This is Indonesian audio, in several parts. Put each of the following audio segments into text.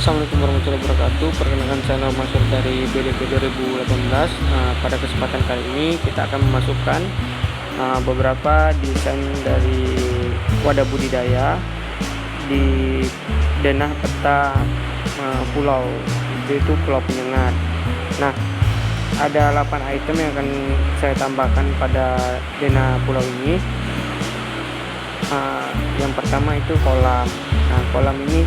Assalamualaikum warahmatullahi wabarakatuh. Perkenalkan, saya Masuk dari BDP 2018. Pada kesempatan kali ini kita akan memasukkan beberapa desain dari wadah budidaya di denah peta pulau, yaitu Pulau Penyengat. Nah, ada 8 item yang akan saya tambahkan pada denah pulau ini. Yang pertama itu kolam. Nah, kolam ini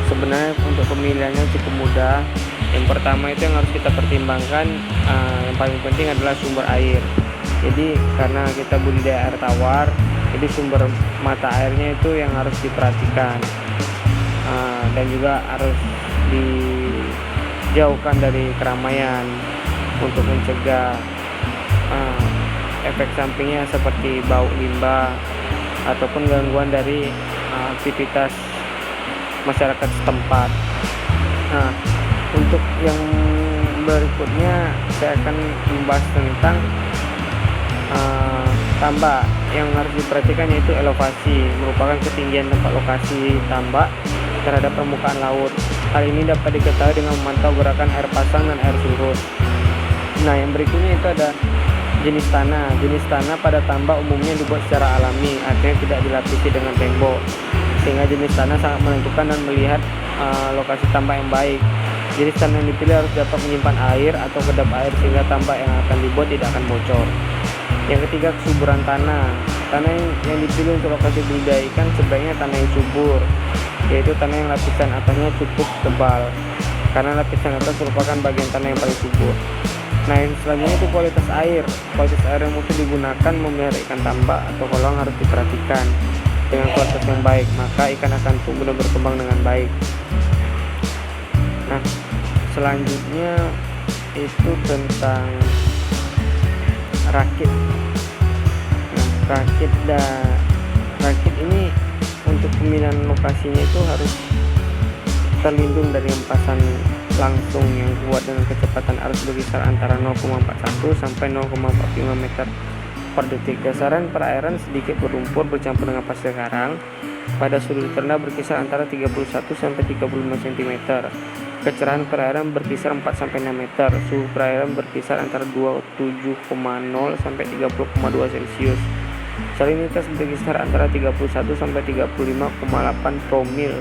sebenarnya untuk pemilihannya cukup mudah. Yang pertama itu yang harus kita pertimbangkan, yang paling penting adalah sumber air. Jadi karena kita budidaya air tawar, jadi sumber mata airnya itu yang harus diperhatikan, dan juga harus dijauhkan dari keramaian untuk mencegah efek sampingnya seperti bau limbah ataupun gangguan dari aktivitas masyarakat setempat. Nah, untuk yang berikutnya saya akan membahas tentang tambak. Yang harus diperhatikan yaitu elevasi, merupakan ketinggian tempat lokasi tambak terhadap permukaan laut. Hal ini dapat diketahui dengan memantau gerakan air pasang dan air surut. Nah, yang berikutnya itu ada jenis tanah. Jenis tanah pada tambak umumnya dibuat secara alami, artinya tidak dilapisi dengan tembok, sehingga jenis tanah sangat menentukan dan melihat lokasi tambak yang baik. Jenis tanah yang dipilih harus dapat menyimpan air atau kedap air sehingga tambak yang akan dibuat tidak akan bocor. Yang ketiga, kesuburan tanah. Tanah yang dipilih untuk lokasi budidaya ikan sebaiknya tanah yang subur, yaitu tanah yang lapisan atasnya cukup tebal, karena lapisan atas merupakan bagian tanah yang paling subur. Nah, yang selanjutnya itu kualitas air. Kualitas air yang mutu digunakan memelihara ikan tambak atau kolam harus diperhatikan. Dengan kualitas yang baik, maka ikan akan tumbuh dan berkembang dengan baik. Nah, selanjutnya itu tentang rakit. Nah, rakit ini untuk pemilihan lokasinya itu harus terlindung dari hempasan langsung yang kuat dengan kecepatan arus berkisar antara 0,41 sampai 0,45 meter per detik. Dasaran perairan sedikit berlumpur bercampur dengan pasir karang. Pada sudut terendah berkisar antara 31 sampai 35 cm. Kecerahan perairan berkisar 4 sampai 6 meter. Suhu perairan berkisar antara 27,0 sampai 30,2 Celcius. Salinitas berkisar antara 31 sampai 35,8 promil.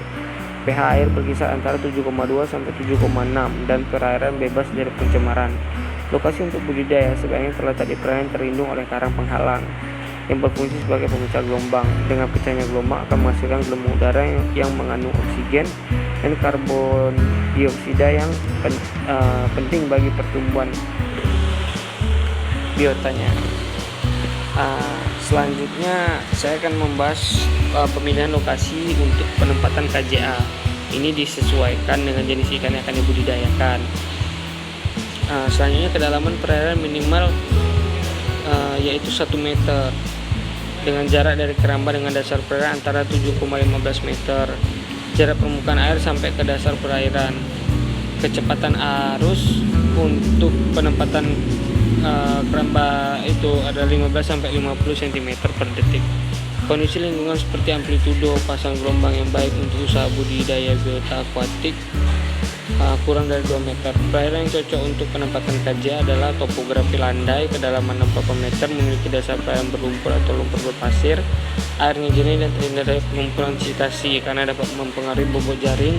pH air berkisar antara 7,2 sampai 7,6 dan perairan bebas dari pencemaran. Lokasi untuk budidaya sebaiknya terletak di perairan terlindung oleh karang penghalang yang berfungsi sebagai pemecah gelombang. Dengan pecahnya gelombang akan menghasilkan gelombang udara yang mengandung oksigen dan karbon dioksida yang penting bagi pertumbuhan biotanya. Selanjutnya saya akan membahas pemilihan lokasi untuk penempatan KJA. Ini disesuaikan dengan jenis ikan yang akan dibudidayakan. Selanjutnya kedalaman perairan minimal yaitu 1 meter dengan jarak dari keramba dengan dasar perairan antara 7,15 meter. Jarak permukaan air sampai ke dasar perairan. Kecepatan arus untuk penempatan keramba itu ada 15 sampai 50 cm per detik. Kondisi lingkungan seperti amplitudo pasang gelombang yang baik untuk usaha budidaya biota akuatik kurang dari 2 meter. Perairan yang cocok untuk penempatan KJA adalah topografi landai, kedalaman 60 meter, memiliki dasar perairan berlumpur atau lumpur berpasir, airnya jernih dan terhindar dari pengumpulan vegetasi karena dapat mempengaruhi bobot jaring,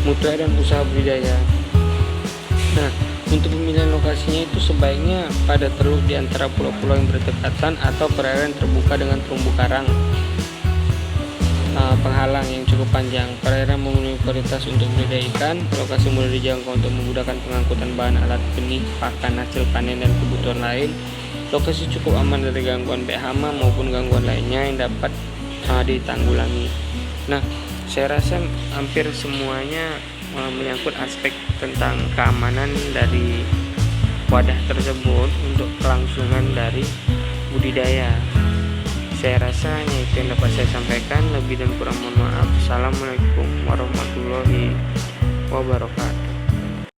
mutu air dan usaha budidaya. Nah, untuk pemilihan lokasinya itu sebaiknya pada teluk di antara pulau-pulau yang berdekatan atau perairan terbuka dengan terumbu karang penghalang yang cukup panjang. Perairan memenuhi kualitas untuk budidaya ikan. Lokasi mudah dijangkau untuk memudahkan pengangkutan bahan alat benih, pakan, hasil panen dan kebutuhan lain. Lokasi cukup aman dari gangguan baik hama maupun gangguan lainnya yang dapat ditanggulangi. Nah, saya rasa hampir semuanya menyangkut aspek tentang keamanan dari wadah tersebut untuk kelangsungan dari budidaya. Saya rasa hanya itu yang dapat saya sampaikan. Lebih dan kurang mohon maaf. Assalamualaikum warahmatullahi wabarakatuh.